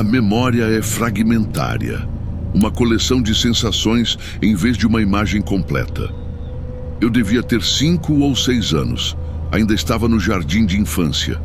A memória é fragmentária, uma coleção de sensações em vez de uma imagem completa. Eu devia ter 5 ou 6 anos. Ainda estava no jardim de infância.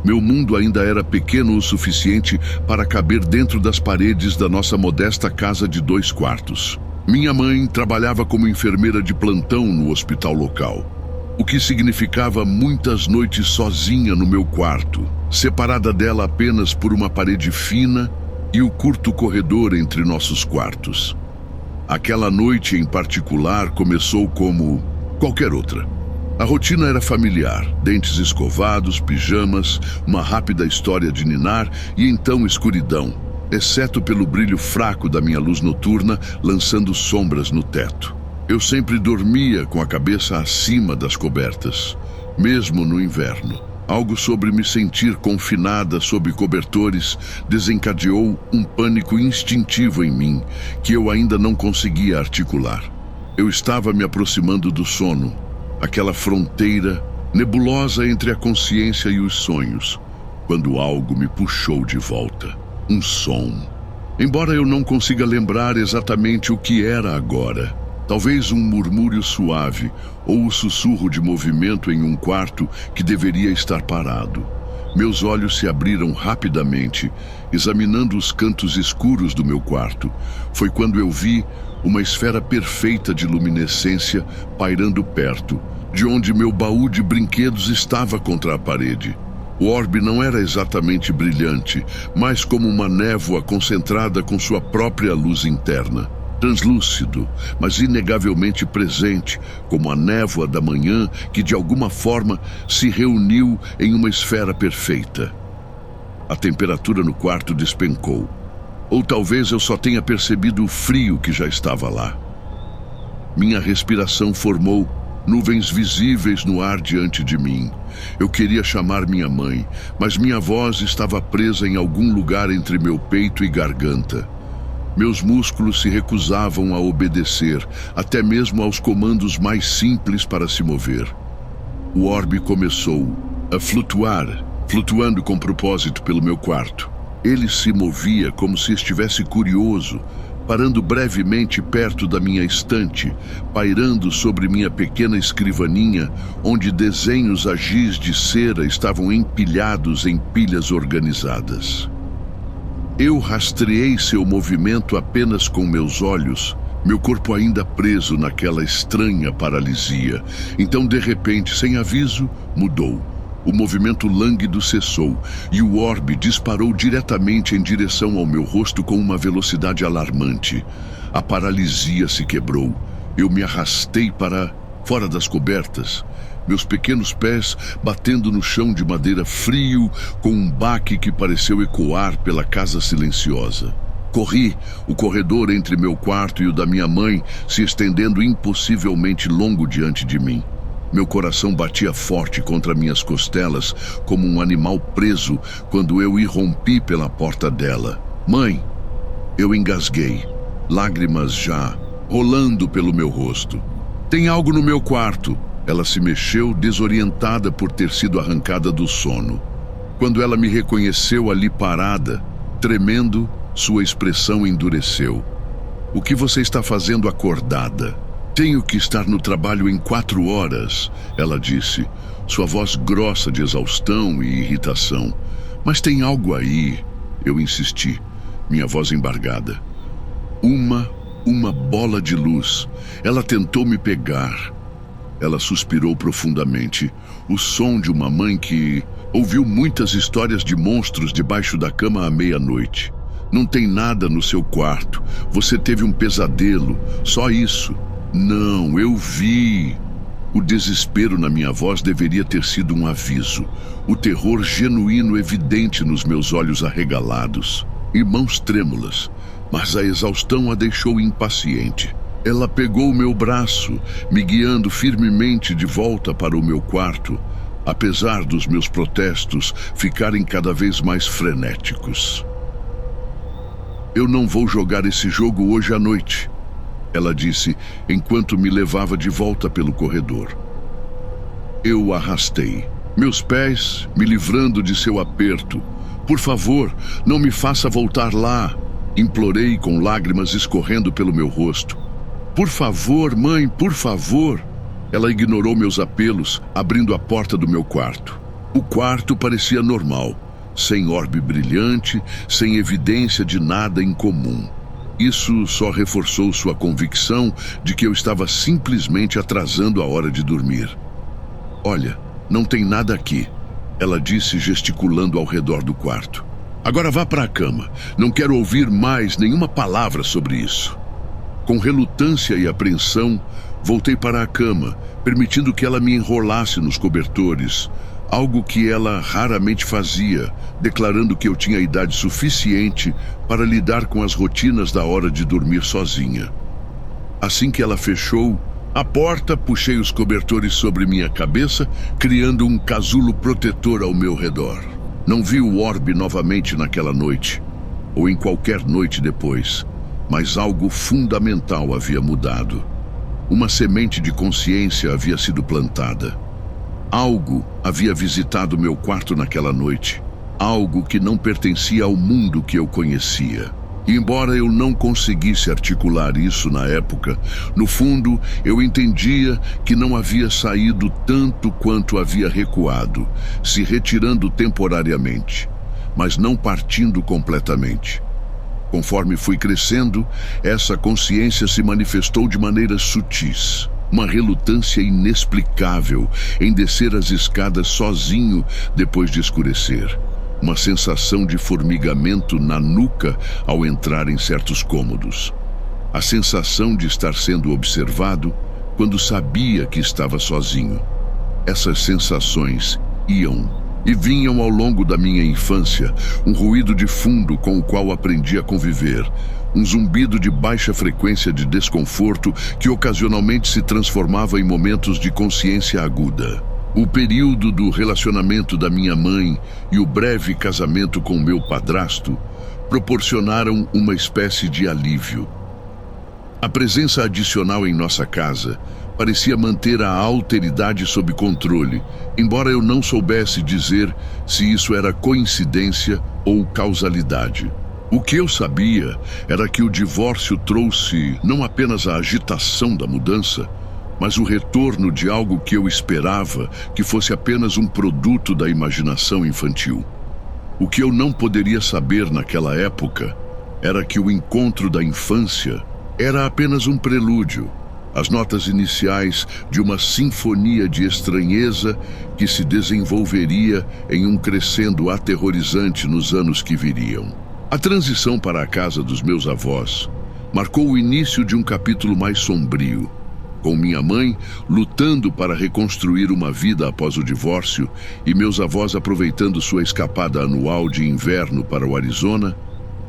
Meu mundo ainda era pequeno o suficiente para caber dentro das paredes da nossa modesta casa de 2 quartos. Minha mãe trabalhava como enfermeira de plantão no hospital local, o que significava muitas noites sozinha no meu quarto, separada dela apenas por uma parede fina e o curto corredor entre nossos quartos. Aquela noite em particular começou como qualquer outra. A rotina era familiar, dentes escovados, pijamas, uma rápida história de ninar e então escuridão, exceto pelo brilho fraco da minha luz noturna lançando sombras no teto. Eu sempre dormia com a cabeça acima das cobertas, mesmo no inverno. Algo sobre me sentir confinada sob cobertores desencadeou um pânico instintivo em mim que eu ainda não conseguia articular. Eu estava me aproximando do sono, aquela fronteira nebulosa entre a consciência e os sonhos, quando algo me puxou de volta. Um som. Embora eu não consiga lembrar exatamente o que era agora, talvez um murmúrio suave ou o sussurro de movimento em um quarto que deveria estar parado. Meus olhos se abriram rapidamente, examinando os cantos escuros do meu quarto. Foi quando eu vi uma esfera perfeita de luminescência pairando perto, de onde meu baú de brinquedos estava contra a parede. O orbe não era exatamente brilhante, mas como uma névoa concentrada com sua própria luz interna. Translúcido, mas inegavelmente presente, como a névoa da manhã que de alguma forma se reuniu em uma esfera perfeita. A temperatura no quarto despencou. Ou talvez eu só tenha percebido o frio que já estava lá. Minha respiração formou nuvens visíveis no ar diante de mim. Eu queria chamar minha mãe, mas minha voz estava presa em algum lugar entre meu peito e garganta. Meus músculos se recusavam a obedecer, até mesmo aos comandos mais simples para se mover. O orbe começou a flutuar, flutuando com propósito pelo meu quarto. Ele se movia como se estivesse curioso, parando brevemente perto da minha estante, pairando sobre minha pequena escrivaninha, onde desenhos a giz de cera estavam empilhados em pilhas organizadas. Eu rastreei seu movimento apenas com meus olhos, meu corpo ainda preso naquela estranha paralisia. Então, de repente, sem aviso, mudou. O movimento lânguido cessou e o orbe disparou diretamente em direção ao meu rosto com uma velocidade alarmante. A paralisia se quebrou. Eu me arrastei para fora das cobertas, meus pequenos pés batendo no chão de madeira frio com um baque que pareceu ecoar pela casa silenciosa. Corri, o corredor entre meu quarto e o da minha mãe se estendendo impossivelmente longo diante de mim. Meu coração batia forte contra minhas costelas, como um animal preso, quando eu irrompi pela porta dela. Mãe! Eu engasguei, lágrimas já rolando pelo meu rosto. Tem algo no meu quarto. Ela se mexeu, desorientada por ter sido arrancada do sono. Quando ela me reconheceu ali parada, tremendo, sua expressão endureceu. O que você está fazendo acordada? Tenho que estar no trabalho em 4 horas, ela disse, sua voz grossa de exaustão e irritação. Mas tem algo aí, eu insisti, minha voz embargada. Uma bola de luz. Ela tentou me pegar. Ela suspirou profundamente, o som de uma mãe que ouviu muitas histórias de monstros debaixo da cama à meia-noite. Não tem nada no seu quarto. Você teve um pesadelo, só isso. Não, eu vi. O desespero na minha voz deveria ter sido um aviso. O terror genuíno evidente nos meus olhos arregalados e mãos trêmulas. Mas a exaustão a deixou impaciente. Ela pegou meu braço, me guiando firmemente de volta para o meu quarto, apesar dos meus protestos ficarem cada vez mais frenéticos. Eu não vou jogar esse jogo hoje à noite, ela disse, enquanto me levava de volta pelo corredor. Eu arrastei, meus pés me livrando de seu aperto, Por favor, não me faça voltar lá, implorei com lágrimas escorrendo pelo meu rosto. Por favor, mãe, por favor. Ela ignorou meus apelos, abrindo a porta do meu quarto. O quarto parecia normal, sem orbe brilhante, sem evidência de nada incomum. Isso só reforçou sua convicção de que eu estava simplesmente atrasando a hora de dormir. Olha, não tem nada aqui, ela disse gesticulando ao redor do quarto. Agora vá para a cama, não quero ouvir mais nenhuma palavra sobre isso. Com relutância e apreensão, voltei para a cama, permitindo que ela me enrolasse nos cobertores, algo que ela raramente fazia, declarando que eu tinha idade suficiente para lidar com as rotinas da hora de dormir sozinha. Assim que ela fechou a porta, puxei os cobertores sobre minha cabeça, criando um casulo protetor ao meu redor. Não vi o orbe novamente naquela noite, ou em qualquer noite depois, mas algo fundamental havia mudado. Uma semente de consciência havia sido plantada. Algo havia visitado meu quarto naquela noite. Algo que não pertencia ao mundo que eu conhecia. E embora eu não conseguisse articular isso na época, no fundo eu entendia que não havia saído tanto quanto havia recuado, se retirando temporariamente, mas não partindo completamente. Conforme fui crescendo, essa consciência se manifestou de maneiras sutis. Uma relutância inexplicável em descer as escadas sozinho depois de escurecer. Uma sensação de formigamento na nuca ao entrar em certos cômodos. A sensação de estar sendo observado quando sabia que estava sozinho. Essas sensações iam e vinham ao longo da minha infância, um ruído de fundo com o qual aprendi a conviver, um zumbido de baixa frequência de desconforto que ocasionalmente se transformava em momentos de consciência aguda. O período do relacionamento da minha mãe e o breve casamento com meu padrasto proporcionaram uma espécie de alívio. A presença adicional em nossa casa parecia manter a alteridade sob controle, embora eu não soubesse dizer se isso era coincidência ou causalidade. O que eu sabia era que o divórcio trouxe não apenas a agitação da mudança, mas o retorno de algo que eu esperava que fosse apenas um produto da imaginação infantil. O que eu não poderia saber naquela época era que o encontro da infância era apenas um prelúdio, as notas iniciais de uma sinfonia de estranheza que se desenvolveria em um crescendo aterrorizante nos anos que viriam. A transição para a casa dos meus avós marcou o início de um capítulo mais sombrio, com minha mãe lutando para reconstruir uma vida após o divórcio e meus avós aproveitando sua escapada anual de inverno para o Arizona.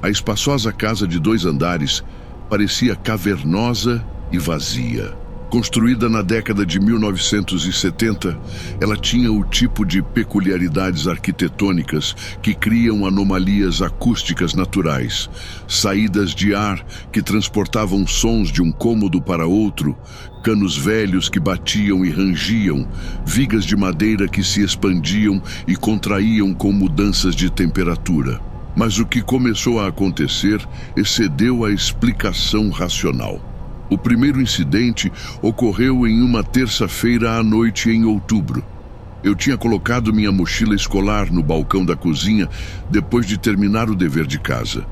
A espaçosa casa de 2 andares parecia cavernosa e vazia. Construída na década de 1970, ela tinha o tipo de peculiaridades arquitetônicas que criam anomalias acústicas naturais, saídas de ar que transportavam sons de um cômodo para outro, canos velhos que batiam e rangiam, vigas de madeira que se expandiam e contraíam com mudanças de temperatura. Mas o que começou a acontecer excedeu a explicação racional. O primeiro incidente ocorreu em uma terça-feira à noite em outubro. Eu tinha colocado minha mochila escolar no balcão da cozinha depois de terminar o dever de casa.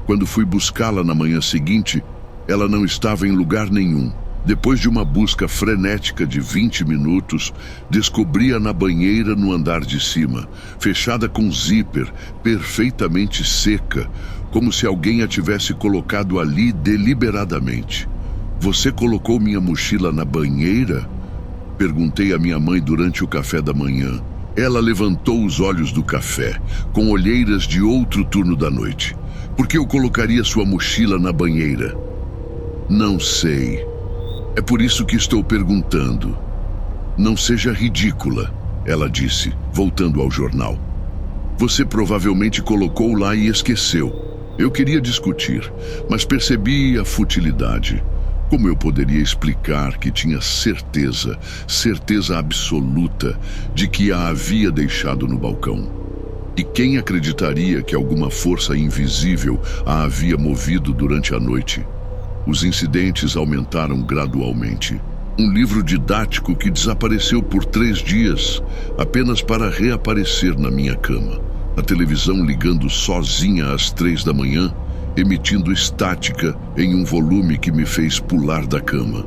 Quando fui buscá-la na manhã seguinte, ela não estava em lugar nenhum. Depois de uma busca frenética de 20 minutos, descobri-a na banheira no andar de cima, fechada com zíper, perfeitamente seca, como se alguém a tivesse colocado ali deliberadamente. Você colocou minha mochila na banheira? Perguntei à minha mãe durante o café da manhã. Ela levantou os olhos do café, com olheiras de outro turno da noite. Por que eu colocaria sua mochila na banheira? Não sei. É por isso que estou perguntando. Não seja ridícula, ela disse, voltando ao jornal. Você provavelmente colocou lá e esqueceu. Eu queria discutir, mas percebi a futilidade. Como eu poderia explicar que tinha certeza absoluta de que a havia deixado no balcão? E quem acreditaria que alguma força invisível a havia movido durante a noite? Os incidentes aumentaram gradualmente. Um livro didático que desapareceu por 3 dias, apenas para reaparecer na minha cama. A televisão ligando sozinha às 3 da manhã, emitindo estática em um volume que me fez pular da cama.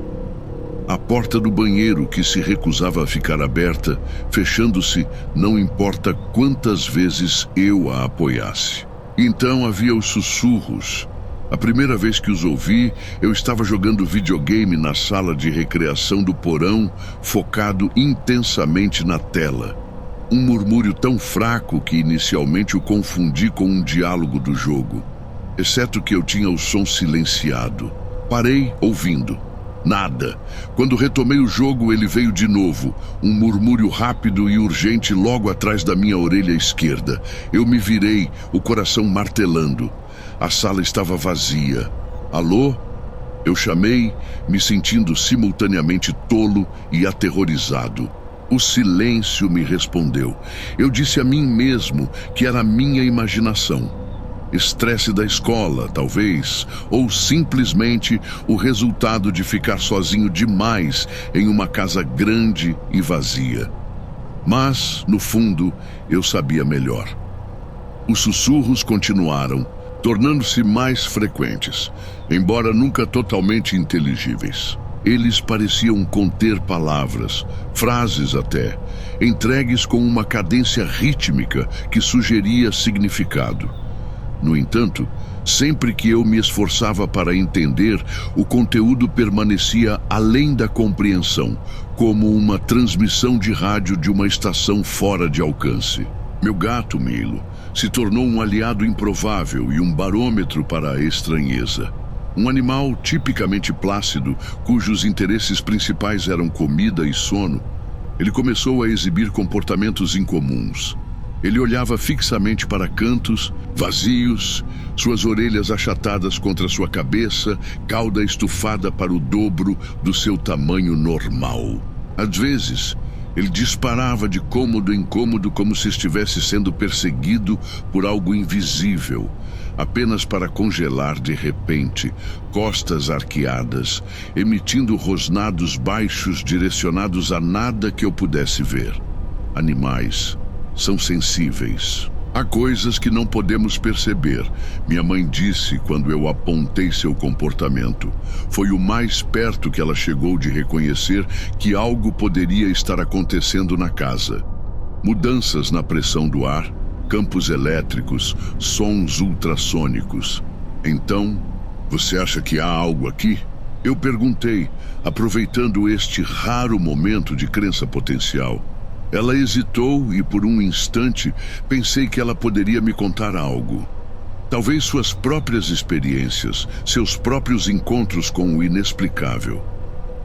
A porta do banheiro que se recusava a ficar aberta, fechando-se, não importa quantas vezes eu a apoiasse. Então havia os sussurros. A primeira vez que os ouvi, eu estava jogando videogame na sala de recreação do porão, focado intensamente na tela. Um murmúrio tão fraco que inicialmente o confundi com um diálogo do jogo. Exceto que eu tinha o som silenciado. Parei ouvindo. Nada. Quando retomei o jogo, ele veio de novo. Um murmúrio rápido e urgente logo atrás da minha orelha esquerda. Eu me virei, o coração martelando. A sala estava vazia. Alô? Eu chamei, me sentindo simultaneamente tolo e aterrorizado. O silêncio me respondeu. Eu disse a mim mesmo que era minha imaginação. Estresse da escola, talvez, ou simplesmente o resultado de ficar sozinho demais em uma casa grande e vazia. Mas, no fundo, eu sabia melhor. Os sussurros continuaram, tornando-se mais frequentes, embora nunca totalmente inteligíveis. Eles pareciam conter palavras, frases até, entregues com uma cadência rítmica que sugeria significado. No entanto, sempre que eu me esforçava para entender, o conteúdo permanecia além da compreensão, como uma transmissão de rádio de uma estação fora de alcance. Meu gato, Milo, se tornou um aliado improvável e um barômetro para a estranheza. Um animal tipicamente plácido, cujos interesses principais eram comida e sono, ele começou a exibir comportamentos incomuns. Ele olhava fixamente para cantos vazios, suas orelhas achatadas contra sua cabeça, cauda estufada para o dobro do seu tamanho normal. Às vezes, ele disparava de cômodo em cômodo como se estivesse sendo perseguido por algo invisível, apenas para congelar de repente, costas arqueadas, emitindo rosnados baixos direcionados a nada que eu pudesse ver. Animais são sensíveis. Há coisas que não podemos perceber, minha mãe disse quando eu apontei seu comportamento. Foi o mais perto que ela chegou de reconhecer que algo poderia estar acontecendo na casa. Mudanças na pressão do ar, campos elétricos, sons ultrassônicos. Então, você acha que há algo aqui? Eu perguntei, aproveitando este raro momento de crença potencial. Ela hesitou e, por um instante, pensei que ela poderia me contar algo. Talvez suas próprias experiências, seus próprios encontros com o inexplicável.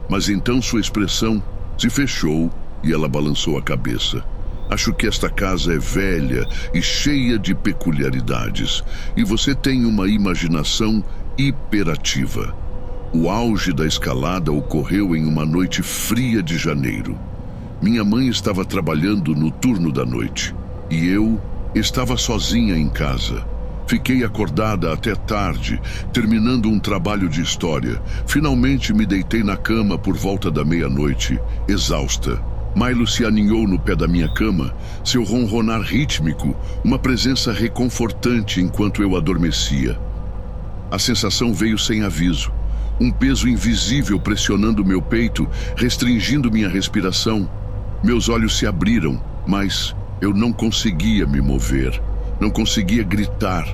Mas então sua expressão se fechou e ela balançou a cabeça. Acho que esta casa é velha e cheia de peculiaridades, e você tem uma imaginação hiperativa. O auge da escalada ocorreu em uma noite fria de janeiro. Minha mãe estava trabalhando no turno da noite e eu estava sozinha em casa. Fiquei acordada até tarde, terminando um trabalho de história. Finalmente me deitei na cama por volta da meia-noite, exausta. Milo se aninhou no pé da minha cama, seu ronronar rítmico, uma presença reconfortante enquanto eu adormecia. A sensação veio sem aviso. Um peso invisível pressionando meu peito, restringindo minha respiração. Meus olhos se abriram, mas eu não conseguia me mover. Não conseguia gritar.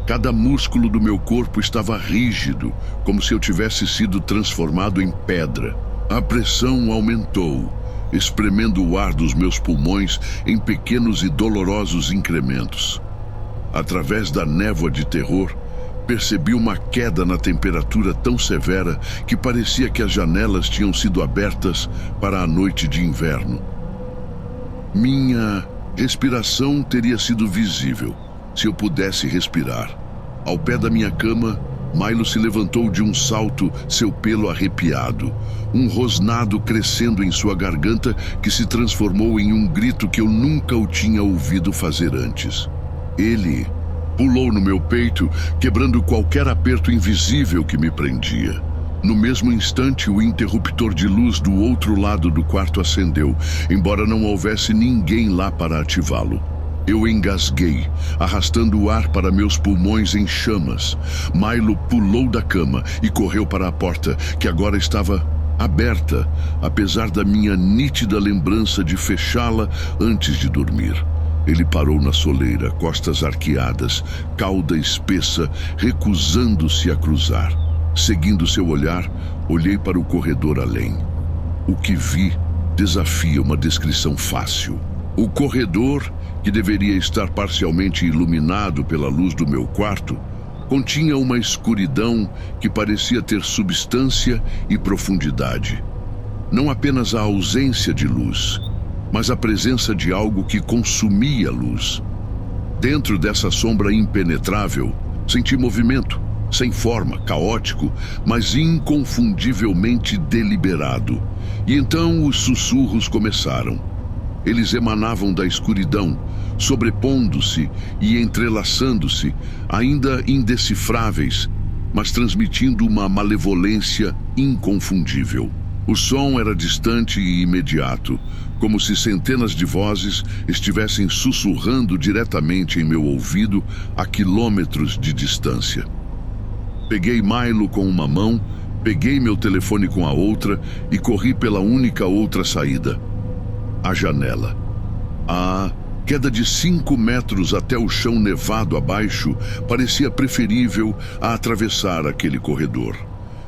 Cada músculo do meu corpo estava rígido, como se eu tivesse sido transformado em pedra. A pressão aumentou, espremendo o ar dos meus pulmões em pequenos e dolorosos incrementos. Através da névoa de terror, percebi uma queda na temperatura tão severa que parecia que as janelas tinham sido abertas para a noite de inverno. Minha respiração teria sido visível, se eu pudesse respirar. Ao pé da minha cama, Milo se levantou de um salto, seu pelo arrepiado, um rosnado crescendo em sua garganta que se transformou em um grito que eu nunca o tinha ouvido fazer antes. Ele pulou no meu peito, quebrando qualquer aperto invisível que me prendia. No mesmo instante, o interruptor de luz do outro lado do quarto acendeu, embora não houvesse ninguém lá para ativá-lo. Eu engasguei, arrastando o ar para meus pulmões em chamas. Milo pulou da cama e correu para a porta, que agora estava aberta, apesar da minha nítida lembrança de fechá-la antes de dormir. Ele parou na soleira, costas arqueadas, cauda espessa, recusando-se a cruzar. Seguindo seu olhar, olhei para o corredor além. O que vi desafia uma descrição fácil. O corredor, que deveria estar parcialmente iluminado pela luz do meu quarto, continha uma escuridão que parecia ter substância e profundidade. Não apenas a ausência de luz, mas a presença de algo que consumia luz. Dentro dessa sombra impenetrável, senti movimento, sem forma, caótico, mas inconfundivelmente deliberado. E então os sussurros começaram. Eles emanavam da escuridão, sobrepondo-se e entrelaçando-se, ainda indecifráveis, mas transmitindo uma malevolência inconfundível. O som era distante e imediato, como se centenas de vozes estivessem sussurrando diretamente em meu ouvido a quilômetros de distância. Peguei Milo com uma mão, peguei meu telefone com a outra e corri pela única outra saída. A janela. A queda de 5 metros até o chão nevado abaixo parecia preferível a atravessar aquele corredor.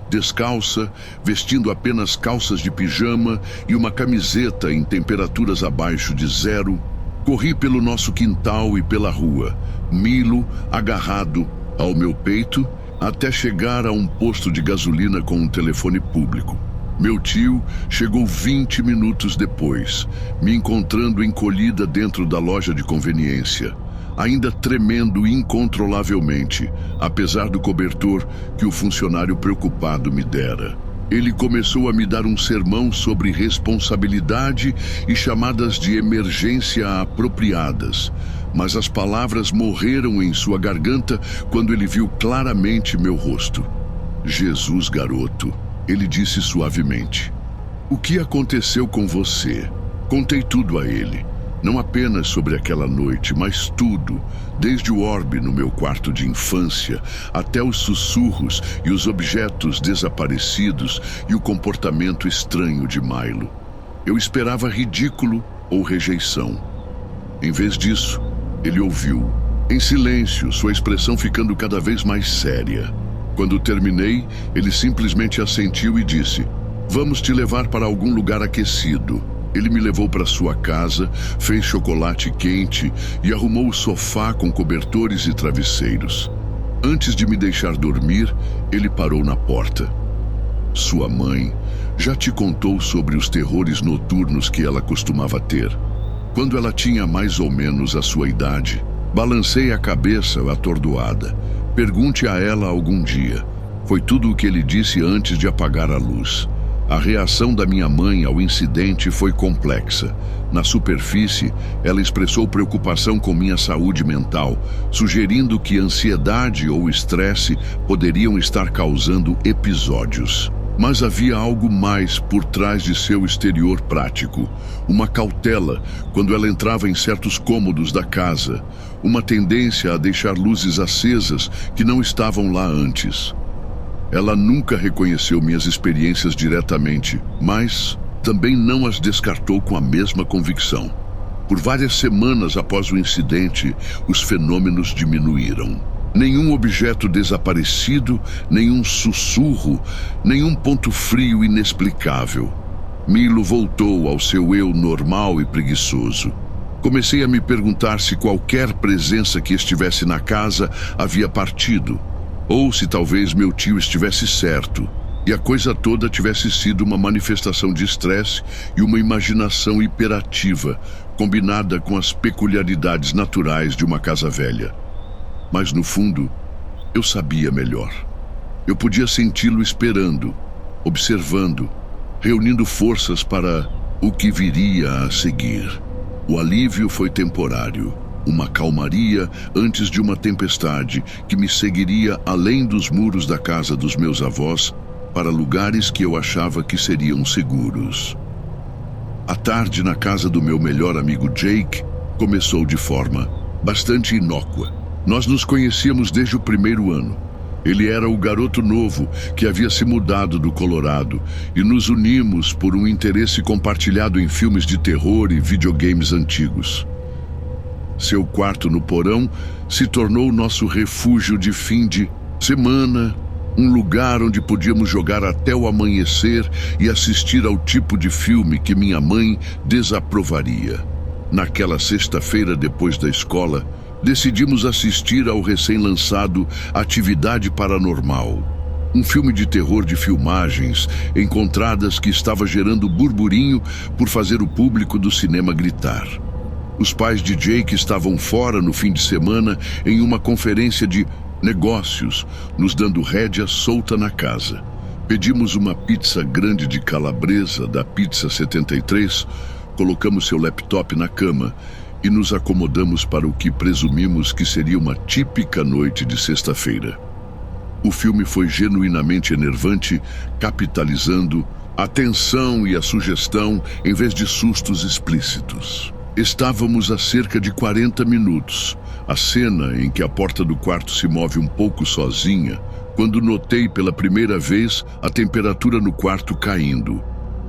Descalça, vestindo apenas calças de pijama e uma camiseta em temperaturas abaixo de 0, corri pelo nosso quintal e pela rua, Milo agarrado ao meu peito, até chegar a um posto de gasolina com um telefone público. Meu tio chegou 20 minutos depois, me encontrando encolhida dentro da loja de conveniência, ainda tremendo incontrolavelmente, apesar do cobertor que o funcionário preocupado me dera. Ele começou a me dar um sermão sobre responsabilidade e chamadas de emergência apropriadas, mas as palavras morreram em sua garganta quando ele viu claramente meu rosto. Jesus, garoto, ele disse suavemente. O que aconteceu com você? Contei tudo a ele. Não apenas sobre aquela noite, mas tudo, desde o orbe no meu quarto de infância, até os sussurros e os objetos desaparecidos e o comportamento estranho de Milo. Eu esperava ridículo ou rejeição. Em vez disso, ele ouviu, em silêncio, sua expressão ficando cada vez mais séria. Quando terminei, ele simplesmente assentiu e disse: "Vamos te levar para algum lugar aquecido." Ele me levou para sua casa, fez chocolate quente e arrumou o sofá com cobertores e travesseiros. Antes de me deixar dormir, ele parou na porta. Sua mãe já te contou sobre os terrores noturnos que ela costumava ter. Quando ela tinha mais ou menos a sua idade, balancei a cabeça atordoada. Pergunte a ela algum dia. Foi tudo o que ele disse antes de apagar a luz. A reação da minha mãe ao incidente foi complexa. Na superfície, ela expressou preocupação com minha saúde mental, sugerindo que ansiedade ou estresse poderiam estar causando episódios. Mas havia algo mais por trás de seu exterior prático. Uma cautela quando ela entrava em certos cômodos da casa. Uma tendência a deixar luzes acesas que não estavam lá antes. Ela nunca reconheceu minhas experiências diretamente, mas também não as descartou com a mesma convicção. Por várias semanas após o incidente, os fenômenos diminuíram. Nenhum objeto desaparecido, nenhum sussurro, nenhum ponto frio inexplicável. Milo voltou ao seu eu normal e preguiçoso. Comecei a me perguntar se qualquer presença que estivesse na casa havia partido, ou se talvez meu tio estivesse certo, e a coisa toda tivesse sido uma manifestação de estresse e uma imaginação hiperativa, combinada com as peculiaridades naturais de uma casa velha. Mas no fundo, eu sabia melhor. Eu podia senti-lo esperando, observando, reunindo forças para o que viria a seguir. O alívio foi temporário. uma calmaria antes de uma tempestade que me seguiria além dos muros da casa dos meus avós para lugares que eu achava que seriam seguros. A tarde na casa do meu melhor amigo Jake começou de forma bastante inócua. Nós nos conhecíamos desde o primeiro ano. Ele era o garoto novo que havia se mudado do Colorado e nos unimos por um interesse compartilhado em filmes de terror e videogames antigos. Seu quarto no porão se tornou nosso refúgio de fim de semana, um lugar onde podíamos jogar até o amanhecer e assistir ao tipo de filme que minha mãe desaprovaria. Naquela sexta-feira depois da escola, decidimos assistir ao recém-lançado Atividade Paranormal, um filme de terror de filmagens encontradas que estava gerando burburinho por fazer o público do cinema gritar. Os pais de Jake estavam fora no fim de semana em uma conferência de negócios, nos dando rédea solta na casa. Pedimos uma pizza grande de calabresa da Pizza 73, colocamos seu laptop na cama e nos acomodamos para o que presumimos que seria uma típica noite de sexta-feira. O filme foi genuinamente enervante, capitalizando a tensão e a sugestão em vez de sustos explícitos. Estávamos a cerca de 40 minutos, a cena em que a porta do quarto se move um pouco sozinha, quando notei pela primeira vez a temperatura no quarto caindo.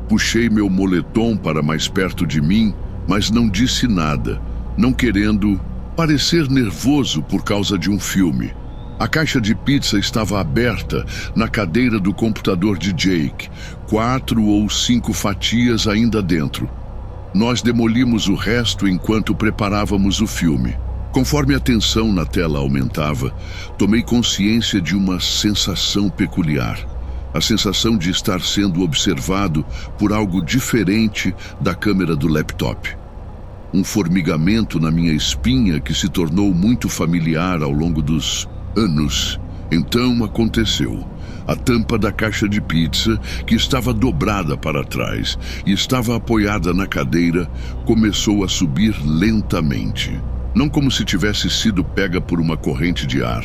Puxei meu moletom para mais perto de mim, mas não disse nada, não querendo parecer nervoso por causa de um filme. A caixa de pizza estava aberta na cadeira do computador de Jake, 4 ou 5 fatias ainda dentro. Nós demolimos o resto enquanto preparávamos o filme. Conforme a tensão na tela aumentava, tomei consciência de uma sensação peculiar. A sensação de estar sendo observado por algo diferente da câmera do laptop. Um formigamento na minha espinha que se tornou muito familiar ao longo dos anos. Então aconteceu. A tampa da caixa de pizza, que estava dobrada para trás e estava apoiada na cadeira, começou a subir lentamente. Não como se tivesse sido pega por uma corrente de ar,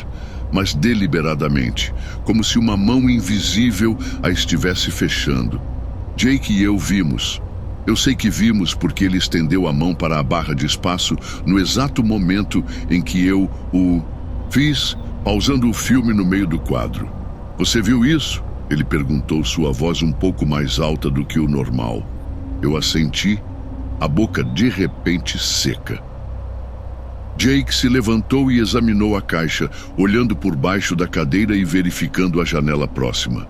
mas deliberadamente, como se uma mão invisível a estivesse fechando. Jake e eu vimos. Eu sei que vimos porque ele estendeu a mão para a barra de espaço no exato momento em que eu o fiz, pausando o filme no meio do quadro. "Você viu isso?" Ele perguntou, sua voz um pouco mais alta do que o normal. Eu assenti, a boca de repente seca. Jake se levantou e examinou a caixa, olhando por baixo da cadeira e verificando a janela próxima,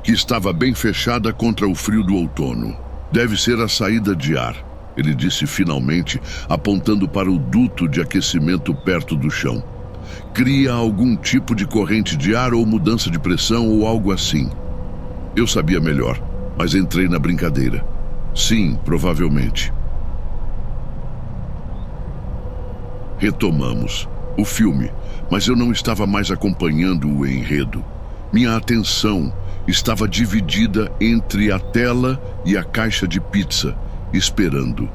que estava bem fechada contra o frio do outono. "Deve ser a saída de ar", ele disse finalmente, apontando para o duto de aquecimento perto do chão. "Cria algum tipo de corrente de ar ou mudança de pressão ou algo assim." Eu sabia melhor, mas entrei na brincadeira. "Sim, provavelmente." Retomamos o filme, mas eu não estava mais acompanhando o enredo. Minha atenção estava dividida entre a tela e a caixa de pizza, esperando.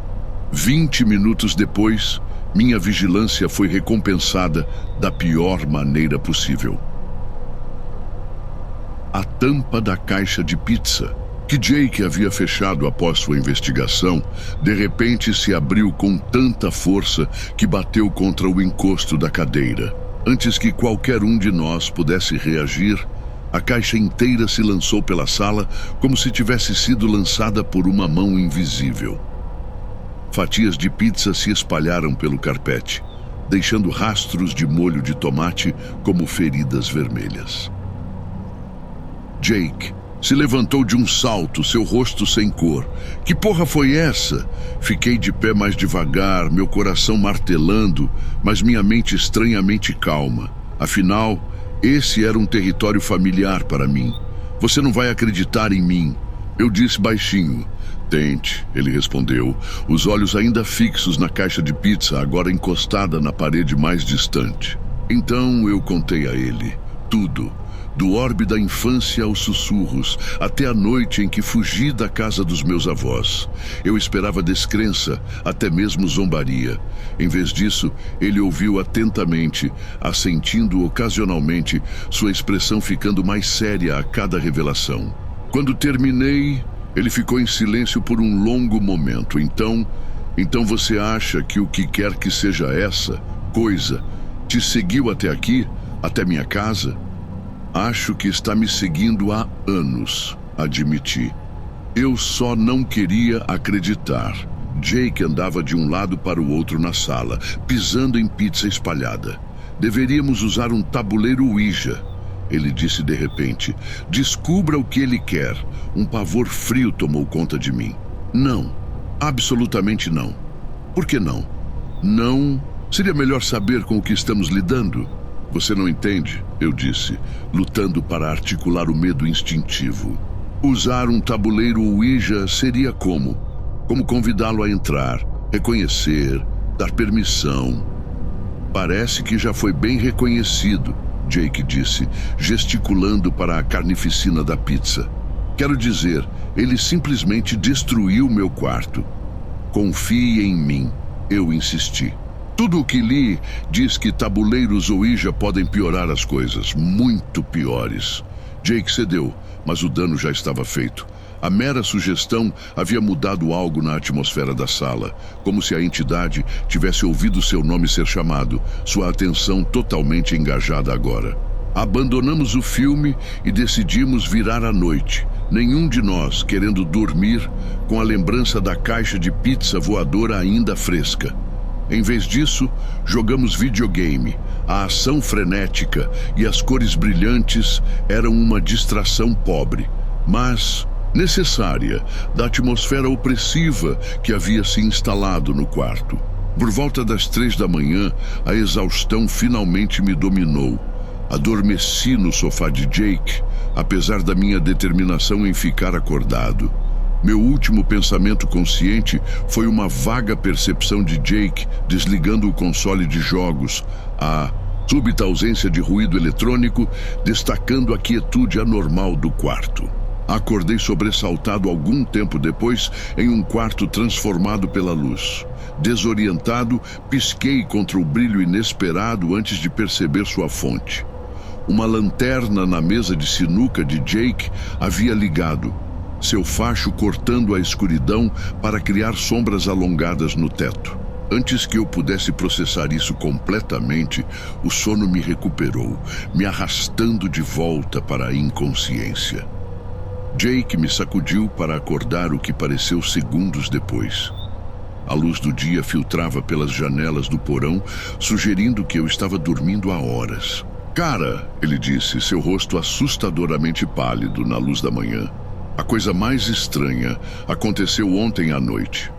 20 minutos depois, minha vigilância foi recompensada da pior maneira possível. A tampa da caixa de pizza, que Jake havia fechado após sua investigação, de repente se abriu com tanta força que bateu contra o encosto da cadeira. Antes que qualquer um de nós pudesse reagir, a caixa inteira se lançou pela sala como se tivesse sido lançada por uma mão invisível. Fatias de pizza se espalharam pelo carpete, deixando rastros de molho de tomate como feridas vermelhas. Jake se levantou de um salto, seu rosto sem cor. "Que porra foi essa?" Fiquei de pé mais devagar, meu coração martelando, mas minha mente estranhamente calma. Afinal, esse era um território familiar para mim. "Você não vai acreditar em mim," eu disse baixinho. "Tente," ele respondeu, os olhos ainda fixos na caixa de pizza, agora encostada na parede mais distante. Então eu contei a ele tudo. Do orbe da infância aos sussurros, até a noite em que fugi da casa dos meus avós. Eu esperava descrença, até mesmo zombaria. Em vez disso, ele ouviu atentamente, assentindo ocasionalmente, sua expressão ficando mais séria a cada revelação. Quando terminei, ele ficou em silêncio por um longo momento. Então você acha que o que quer que seja essa coisa te seguiu até aqui, até minha casa? Acho que está me seguindo há anos, admiti. Eu só não queria acreditar. Jake andava de um lado para o outro na sala, pisando em pizza espalhada. Deveríamos usar um tabuleiro Ouija, ele disse de repente. Descubra o que ele quer. Um pavor frio tomou conta de mim. Não, absolutamente não. Por que não? Não. Seria melhor saber com o que estamos lidando. Você não entende, eu disse, lutando para articular o medo instintivo. Usar um tabuleiro Ouija seria como convidá-lo a entrar, reconhecer, dar permissão. Parece que já foi bem reconhecido, Jake disse, gesticulando para a carnificina da pizza. Quero dizer, ele simplesmente destruiu meu quarto. Confie em mim, eu insisti. Tudo o que li diz que tabuleiros Ouija podem piorar as coisas, muito piores. Jake cedeu, mas o dano já estava feito. A mera sugestão havia mudado algo na atmosfera da sala, como se a entidade tivesse ouvido seu nome ser chamado, sua atenção totalmente engajada agora. Abandonamos o filme e decidimos virar à noite, nenhum de nós querendo dormir com a lembrança da caixa de pizza voadora ainda fresca. Em vez disso, jogamos videogame. A ação frenética e as cores brilhantes eram uma distração pobre, mas necessária, da atmosfera opressiva que havia se instalado no quarto. Por volta das 3 da manhã, a exaustão finalmente me dominou. Adormeci no sofá de Jake, apesar da minha determinação em ficar acordado. Meu último pensamento consciente foi uma vaga percepção de Jake desligando o console de jogos, a súbita ausência de ruído eletrônico destacando a quietude anormal do quarto. Acordei sobressaltado algum tempo depois em um quarto transformado pela luz. Desorientado, pisquei contra o brilho inesperado antes de perceber sua fonte. Uma lanterna na mesa de sinuca de Jake havia ligado, seu facho cortando a escuridão para criar sombras alongadas no teto. Antes que eu pudesse processar isso completamente, o sono me recuperou, me arrastando de volta para a inconsciência. Jake me sacudiu para acordar o que pareceu segundos depois. A luz do dia filtrava pelas janelas do porão, sugerindo que eu estava dormindo há horas. Cara, ele disse, seu rosto assustadoramente pálido na luz da manhã. A coisa mais estranha aconteceu ontem à noite.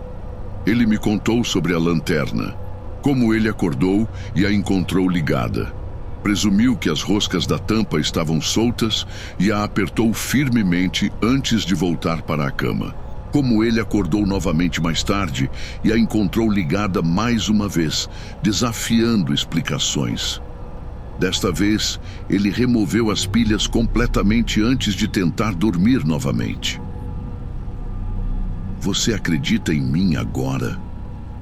Ele me contou sobre a lanterna, como ele acordou e a encontrou ligada. Presumiu que as roscas da tampa estavam soltas e a apertou firmemente antes de voltar para a cama. Como ele acordou novamente mais tarde e a encontrou ligada mais uma vez, desafiando explicações. Desta vez, ele removeu as pilhas completamente antes de tentar dormir novamente. Você acredita em mim agora?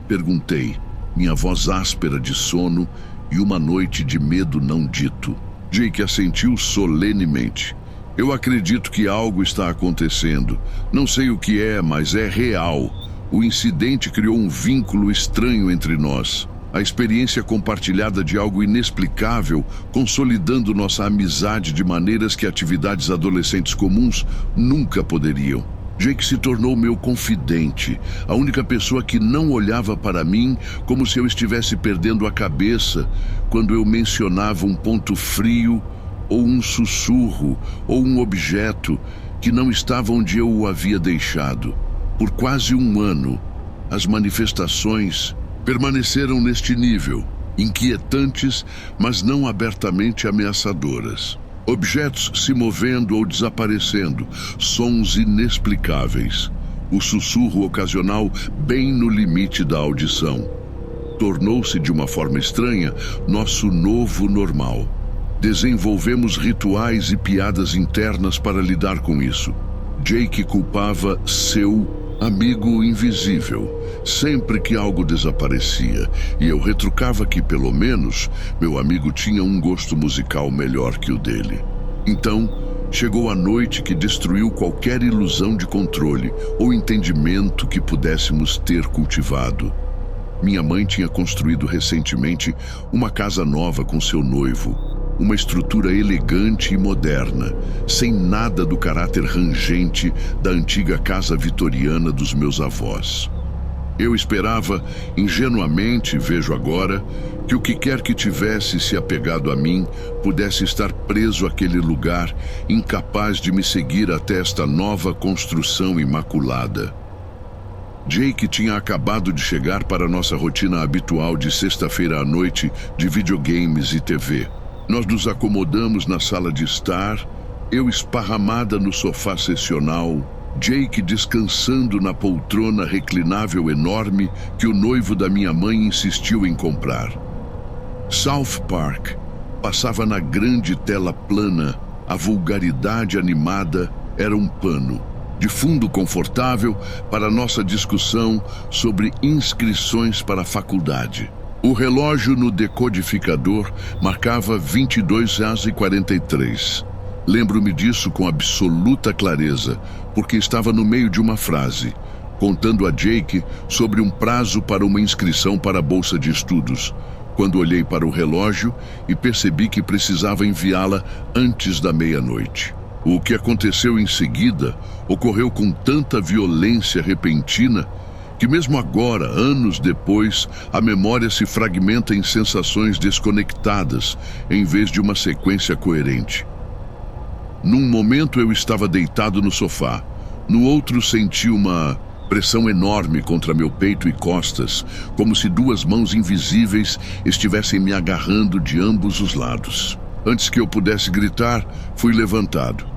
Perguntei, minha voz áspera de sono e uma noite de medo não dito. Jake assentiu solenemente. Eu acredito que algo está acontecendo. Não sei o que é, mas é real. O incidente criou um vínculo estranho entre nós. A experiência compartilhada de algo inexplicável, consolidando nossa amizade de maneiras que atividades adolescentes comuns nunca poderiam. Jake se tornou meu confidente, a única pessoa que não olhava para mim como se eu estivesse perdendo a cabeça quando eu mencionava um ponto frio, ou um sussurro, ou um objeto que não estava onde eu o havia deixado. Por quase um ano, as manifestações permaneceram neste nível, inquietantes, mas não abertamente ameaçadoras. Objetos se movendo ou desaparecendo, sons inexplicáveis. O sussurro ocasional bem no limite da audição. Tornou-se, de uma forma estranha, nosso novo normal. Desenvolvemos rituais e piadas internas para lidar com isso. Jake culpava seu amigo invisível sempre que algo desaparecia, e eu retrucava que, pelo menos, meu amigo tinha um gosto musical melhor que o dele. Então, chegou a noite que destruiu qualquer ilusão de controle ou entendimento que pudéssemos ter cultivado. Minha mãe tinha construído recentemente uma casa nova com seu noivo, uma estrutura elegante e moderna, sem nada do caráter rangente da antiga casa vitoriana dos meus avós. Eu esperava, ingenuamente, vejo agora, que o que quer que tivesse se apegado a mim pudesse estar preso àquele lugar, incapaz de me seguir até esta nova construção imaculada. Jake tinha acabado de chegar para nossa rotina habitual de sexta-feira à noite de videogames e TV. Nós nos acomodamos na sala de estar, eu esparramada no sofá sessional, Jake descansando na poltrona reclinável enorme que o noivo da minha mãe insistiu em comprar. South Park passava na grande tela plana, a vulgaridade animada era um pano, de fundo confortável para nossa discussão sobre inscrições para a faculdade. O relógio no decodificador marcava 22h43. Lembro-me disso com absoluta clareza, porque estava no meio de uma frase, contando a Jake sobre um prazo para uma inscrição para a bolsa de estudos, quando olhei para o relógio e percebi que precisava enviá-la antes da meia-noite. O que aconteceu em seguida ocorreu com tanta violência repentina que mesmo agora, anos depois, a memória se fragmenta em sensações desconectadas, em vez de uma sequência coerente. Num momento eu estava deitado no sofá, no outro senti uma pressão enorme contra meu peito e costas, como se duas mãos invisíveis estivessem me agarrando de ambos os lados. Antes que eu pudesse gritar, fui levantado,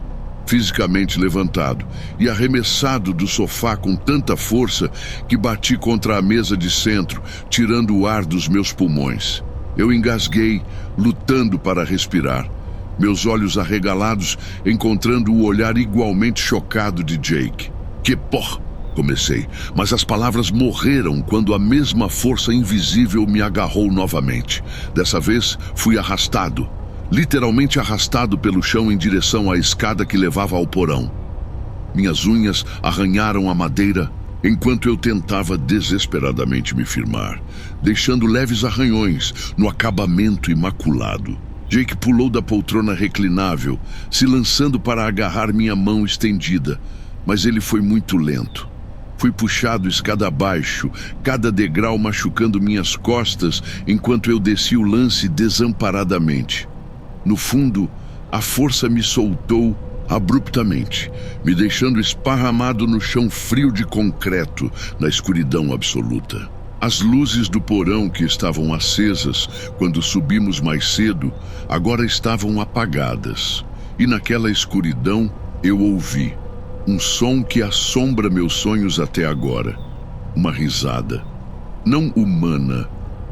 fisicamente levantado, e arremessado do sofá com tanta força que bati contra a mesa de centro, tirando o ar dos meus pulmões. Eu engasguei, lutando para respirar, meus olhos arregalados encontrando o olhar igualmente chocado de Jake. "Que porra!" comecei, mas as palavras morreram quando a mesma força invisível me agarrou novamente. Dessa vez, fui arrastado, literalmente arrastado pelo chão em direção à escada que levava ao porão. Minhas unhas arranharam a madeira enquanto eu tentava desesperadamente me firmar, deixando leves arranhões no acabamento imaculado. Jake pulou da poltrona reclinável, se lançando para agarrar minha mão estendida, mas ele foi muito lento. Fui puxado escada abaixo, cada degrau machucando minhas costas enquanto eu desci o lance desamparadamente. No fundo, a força me soltou abruptamente, me deixando esparramado no chão frio de concreto, na escuridão absoluta. As luzes do porão que estavam acesas quando subimos mais cedo, agora estavam apagadas. E naquela escuridão eu ouvi um som que assombra meus sonhos até agora. Uma risada. Não humana,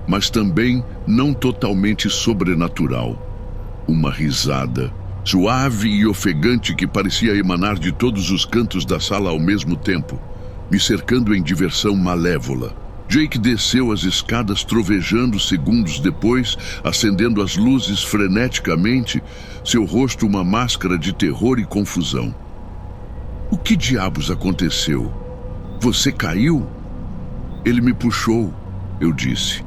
mas também não totalmente sobrenatural. Uma risada, suave e ofegante que parecia emanar de todos os cantos da sala ao mesmo tempo, me cercando em diversão malévola. Jake desceu as escadas trovejando segundos depois, acendendo as luzes freneticamente, seu rosto uma máscara de terror e confusão. "O que diabos aconteceu? Você caiu?" "Ele me puxou", eu disse,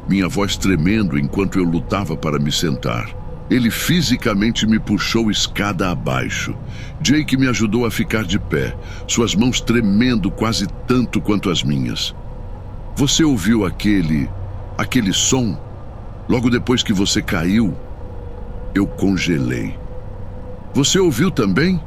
minha voz tremendo enquanto eu lutava para me sentar. Ele fisicamente me puxou escada abaixo. Jake me ajudou a ficar de pé, suas mãos tremendo quase tanto quanto as minhas. "Você ouviu aquele som? Logo depois que você caiu?" Eu congelei. "Você ouviu também?"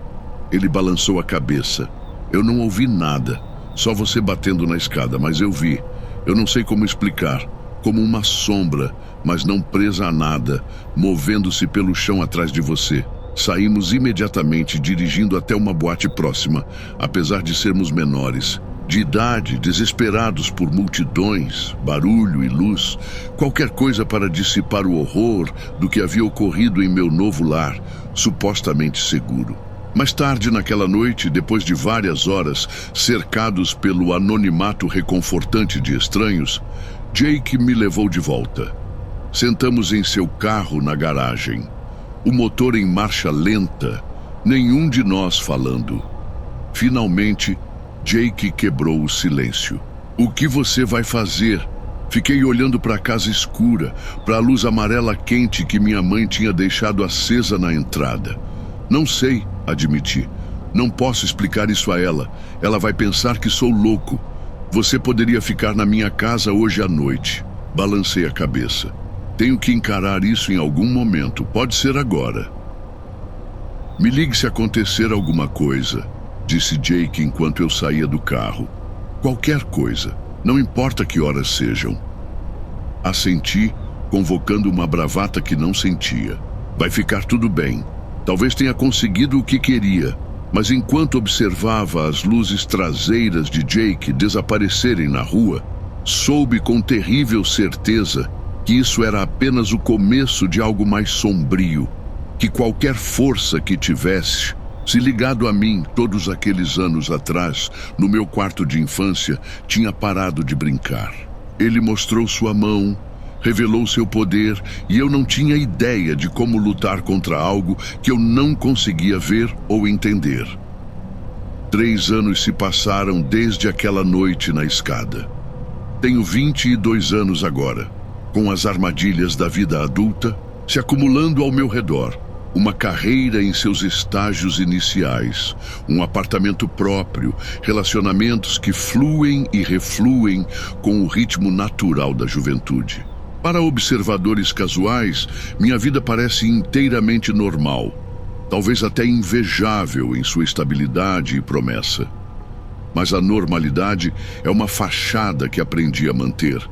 Ele balançou a cabeça. "Eu não ouvi nada, só você batendo na escada, mas eu vi. Eu não sei como explicar, como uma sombra, mas não presa a nada, movendo-se pelo chão atrás de você. Saímos imediatamente, dirigindo até uma boate próxima, apesar de sermos menores. de idade, desesperados por multidões, barulho e luz, qualquer coisa para dissipar o horror do que havia ocorrido em meu novo lar, supostamente seguro. Mais tarde naquela noite, depois de várias horas cercados pelo anonimato reconfortante de estranhos, Jake me levou de volta. Sentamos em seu carro na garagem, o motor em marcha lenta, nenhum de nós falando. Finalmente, Jake quebrou o silêncio. O que você vai fazer? Fiquei olhando para a casa escura, para a luz amarela quente que minha mãe tinha deixado acesa na entrada. Não sei, admiti. Não posso explicar isso a ela. Ela vai pensar que sou louco. Você poderia ficar na minha casa hoje à noite. Balancei a cabeça. Tenho que encarar isso em algum momento. Pode ser agora. Me ligue se acontecer alguma coisa, disse Jake enquanto eu saía do carro. Qualquer coisa, não importa que horas sejam. Assenti, convocando uma bravata que não sentia. Vai ficar tudo bem. Talvez tenha conseguido o que queria, mas enquanto observava as luzes traseiras de Jake desaparecerem na rua, soube com terrível certeza que isso era apenas o começo de algo mais sombrio, que qualquer força que tivesse se ligado a mim todos aqueles anos atrás, no meu quarto de infância, tinha parado de brincar. Ele mostrou sua mão, revelou seu poder, e eu não tinha ideia de como lutar contra algo que eu não conseguia ver ou entender. 3 anos se passaram desde aquela noite na escada. Tenho 22 anos agora, com as armadilhas da vida adulta se acumulando ao meu redor. Uma carreira em seus estágios iniciais, um apartamento próprio, relacionamentos que fluem e refluem com o ritmo natural da juventude. Para observadores casuais, minha vida parece inteiramente normal, talvez até invejável em sua estabilidade e promessa. Mas a normalidade é uma fachada que aprendi a manter,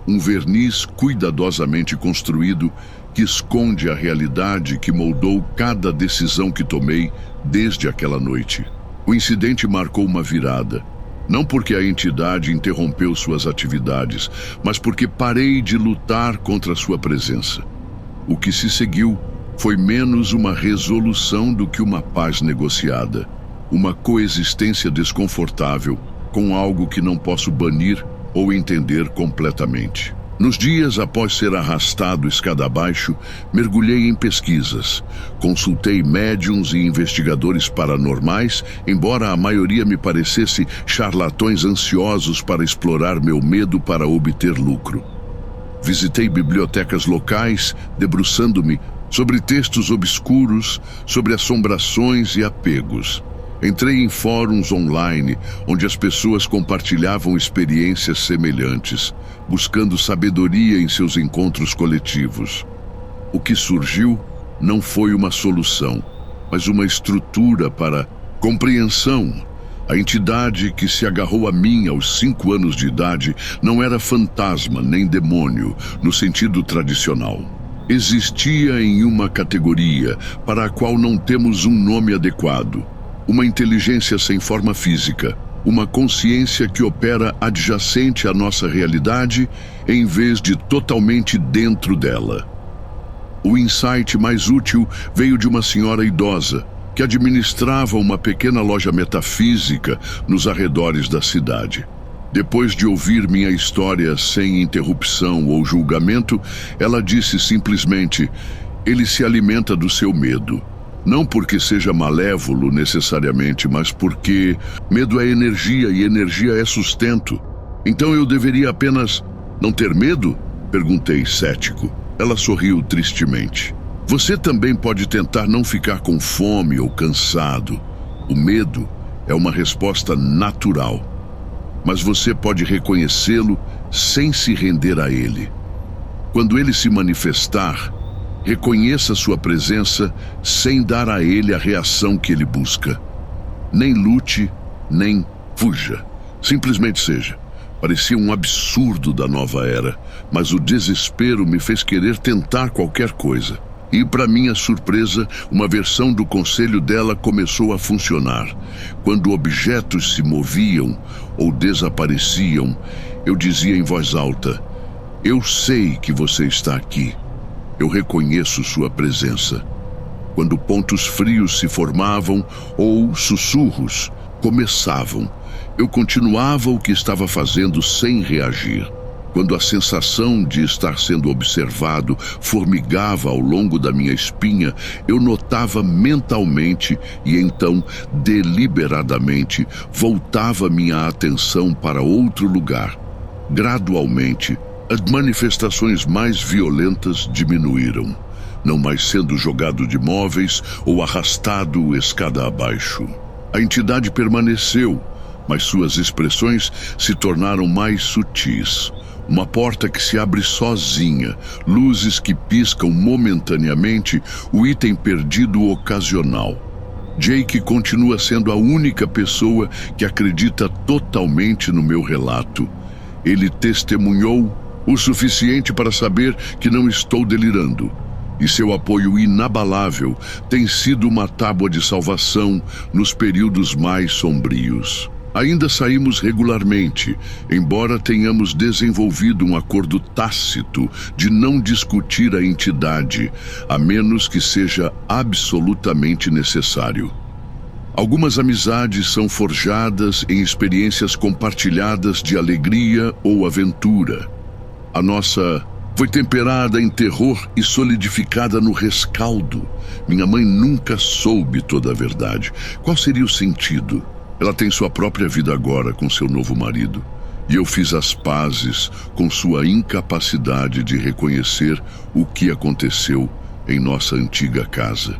um verniz cuidadosamente construído que esconde a realidade que moldou cada decisão que tomei desde aquela noite. O incidente marcou uma virada, não porque a entidade interrompeu suas atividades, mas porque parei de lutar contra sua presença. O que se seguiu foi menos uma resolução do que uma paz negociada, uma coexistência desconfortável com algo que não posso banir ou entender completamente. Nos dias após ser arrastado escada abaixo, mergulhei em pesquisas. Consultei médiuns e investigadores paranormais, embora a maioria me parecesse charlatões ansiosos para explorar meu medo para obter lucro. Visitei bibliotecas locais, debruçando-me sobre textos obscuros, sobre assombrações e apegos. Entrei em fóruns online, onde as pessoas compartilhavam experiências semelhantes, buscando sabedoria em seus encontros coletivos. O que surgiu não foi uma solução, mas uma estrutura para compreensão. A entidade que se agarrou a mim aos 5 anos de idade não era fantasma nem demônio, no sentido tradicional. Existia em uma categoria para a qual não temos um nome adequado. Uma inteligência sem forma física, uma consciência que opera adjacente à nossa realidade em vez de totalmente dentro dela. O insight mais útil veio de uma senhora idosa que administrava uma pequena loja metafísica nos arredores da cidade. Depois de ouvir minha história sem interrupção ou julgamento, ela disse simplesmente: "Ele se alimenta do seu medo. Não porque seja malévolo necessariamente, mas porque medo é energia e energia é sustento. Então eu deveria apenas não ter medo?" Perguntei, cético. Ela sorriu tristemente. "Você também pode tentar não ficar com fome ou cansado. O medo é uma resposta natural, mas você pode reconhecê-lo sem se render a ele. Quando ele se manifestar, reconheça sua presença sem dar a ele a reação que ele busca. Nem lute, nem fuja. Simplesmente seja." Parecia um absurdo da nova era, mas o desespero me fez querer tentar qualquer coisa. E, para minha surpresa, uma versão do conselho dela começou a funcionar. Quando objetos se moviam ou desapareciam, eu dizia em voz alta: "Eu sei que você está aqui. Eu reconheço sua presença." Quando pontos frios se formavam ou sussurros começavam, eu continuava o que estava fazendo sem reagir. Quando a sensação de estar sendo observado formigava ao longo da minha espinha, eu notava mentalmente e então, deliberadamente, voltava minha atenção para outro lugar. Gradualmente, as manifestações mais violentas diminuíram, não mais sendo jogado de móveis ou arrastado escada abaixo. A entidade permaneceu, mas suas expressões se tornaram mais sutis. Uma porta que se abre sozinha, luzes que piscam momentaneamente, o item perdido ocasional. Jake continua sendo a única pessoa que acredita totalmente no meu relato. Ele testemunhou o suficiente para saber que não estou delirando. E seu apoio inabalável tem sido uma tábua de salvação nos períodos mais sombrios. Ainda saímos regularmente, embora tenhamos desenvolvido um acordo tácito de não discutir a entidade, a menos que seja absolutamente necessário. Algumas amizades são forjadas em experiências compartilhadas de alegria ou aventura. A nossa foi temperada em terror e solidificada no rescaldo. Minha mãe nunca soube toda a verdade. Qual seria o sentido? Ela tem sua própria vida agora com seu novo marido. E eu fiz as pazes com sua incapacidade de reconhecer o que aconteceu em nossa antiga casa.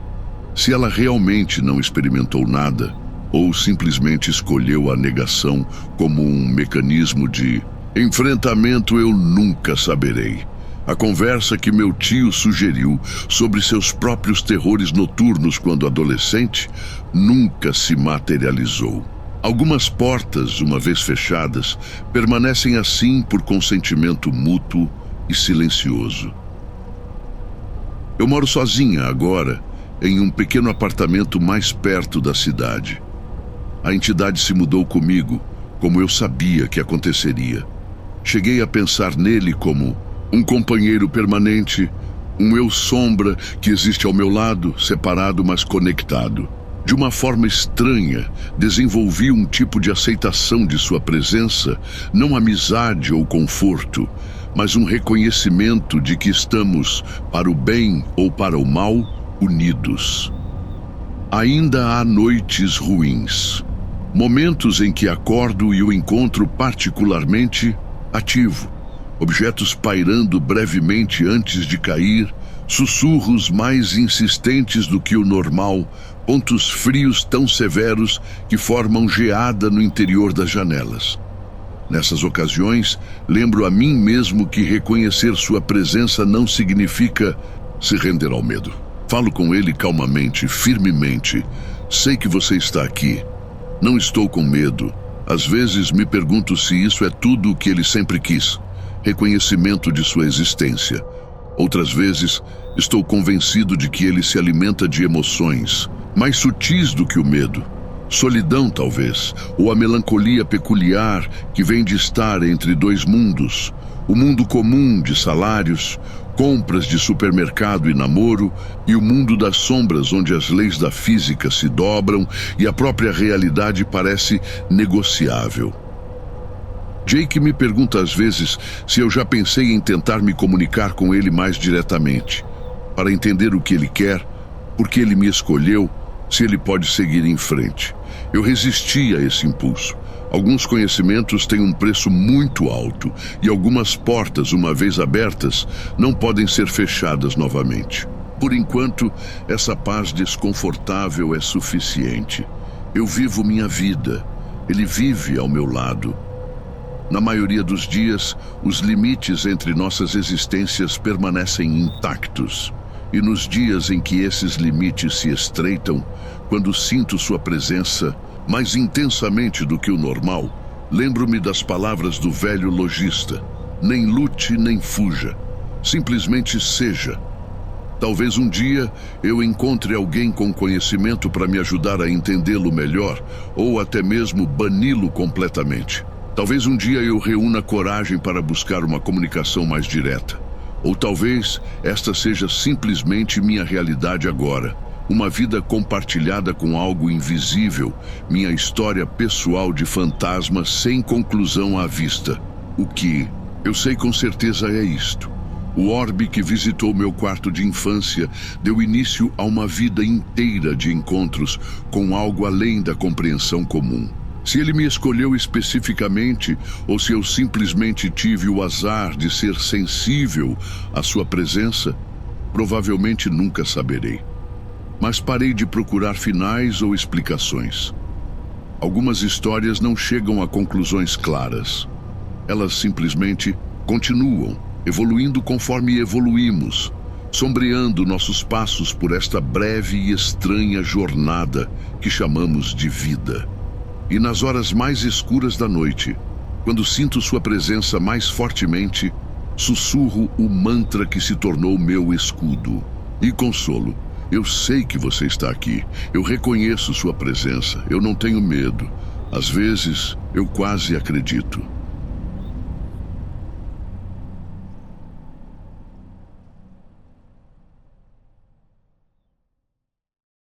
Se ela realmente não experimentou nada, ou simplesmente escolheu a negação como um mecanismo de enfrentamento, eu nunca saberei. A conversa que meu tio sugeriu sobre seus próprios terrores noturnos quando adolescente nunca se materializou. Algumas portas, uma vez fechadas, permanecem assim por consentimento mútuo e silencioso. Eu moro sozinha agora, em um pequeno apartamento mais perto da cidade. A entidade se mudou comigo, como eu sabia que aconteceria. Cheguei a pensar nele como um companheiro permanente, um eu sombra que existe ao meu lado, separado mas conectado. De uma forma estranha, desenvolvi um tipo de aceitação de sua presença, não amizade ou conforto, mas um reconhecimento de que estamos, para o bem ou para o mal, unidos. Ainda há noites ruins, momentos em que acordo e o encontro particularmente ativo, objetos pairando brevemente antes de cair, sussurros mais insistentes do que o normal, pontos frios tão severos que formam geada no interior das janelas. Nessas ocasiões, lembro a mim mesmo que reconhecer sua presença não significa se render ao medo. Falo com ele calmamente, firmemente. Sei que você está aqui. Não estou com medo. Às vezes me pergunto se isso é tudo o que ele sempre quis. Reconhecimento de sua existência. Outras vezes, estou convencido de que ele se alimenta de emoções, mais sutis do que o medo. Solidão, talvez, ou a melancolia peculiar que vem de estar entre dois mundos. O mundo comum de salários, compras de supermercado e namoro, e o mundo das sombras onde as leis da física se dobram e a própria realidade parece negociável. Jake me pergunta às vezes se eu já pensei em tentar me comunicar com ele mais diretamente, para entender o que ele quer, por que ele me escolheu, se ele pode seguir em frente. Eu resisti a esse impulso. Alguns conhecimentos têm um preço muito alto e algumas portas, uma vez abertas, não podem ser fechadas novamente. Por enquanto, essa paz desconfortável é suficiente. Eu vivo minha vida. Ele vive ao meu lado. Na maioria dos dias, os limites entre nossas existências permanecem intactos. E nos dias em que esses limites se estreitam, quando sinto sua presença mais intensamente do que o normal, lembro-me das palavras do velho lojista: nem lute nem fuja, simplesmente seja. Talvez um dia eu encontre alguém com conhecimento para me ajudar a entendê-lo melhor, ou até mesmo bani-lo completamente. Talvez um dia eu reúna coragem para buscar uma comunicação mais direta. Ou talvez esta seja simplesmente minha realidade agora. Uma vida compartilhada com algo invisível, minha história pessoal de fantasma sem conclusão à vista. O que eu sei com certeza é isto. O orbe que visitou meu quarto de infância deu início a uma vida inteira de encontros com algo além da compreensão comum. Se ele me escolheu especificamente, ou se eu simplesmente tive o azar de ser sensível à sua presença, provavelmente nunca saberei. Mas parei de procurar finais ou explicações. Algumas histórias não chegam a conclusões claras. Elas simplesmente continuam, evoluindo conforme evoluímos, sombreando nossos passos por esta breve e estranha jornada que chamamos de vida. E nas horas mais escuras da noite, quando sinto sua presença mais fortemente, sussurro o mantra que se tornou meu escudo e consolo. Eu sei que você está aqui, eu reconheço sua presença, eu não tenho medo. Às vezes, eu quase acredito.